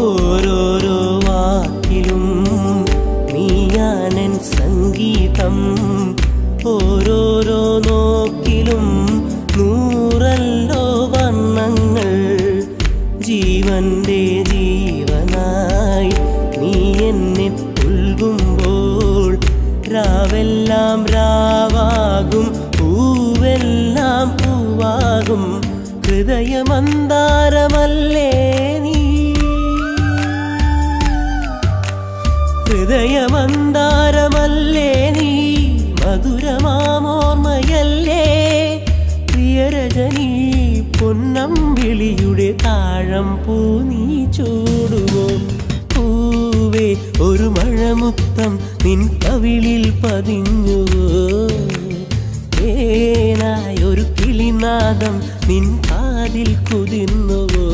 ഓരോരോ വാക്കിലും നീയാണെൻ സംഗീതം, ഓരോരോ നോക്കിലും നൂറല്ലോ വർണ്ണങ്ങൾ. ജീവന്റെ ജീവനായി നീ എന്നെ പുൽകുമ്പോൾ രാവെല്ലാം രാവാകും, പൂവെല്ലാം പൂവാകും. ഹൃദയമന്താരമല്ലേ നീ, ഹൃദയമന്താരമല്ലേ നീ, മധുരമാമോർമ്മയല്ലേ പ്രിയരജനി. പൊന്നമ്പിളിയുടെ താഴം പൂ നീ ചൂടുവോ? പൂവേ ഒരു മഴമുത്തം നിൻ കവിളിൽ പതിഞ്ഞുവോ? ഏനായൊരു കിളിനാദം നിൻ കാതിൽ കുതിർന്നുവോ?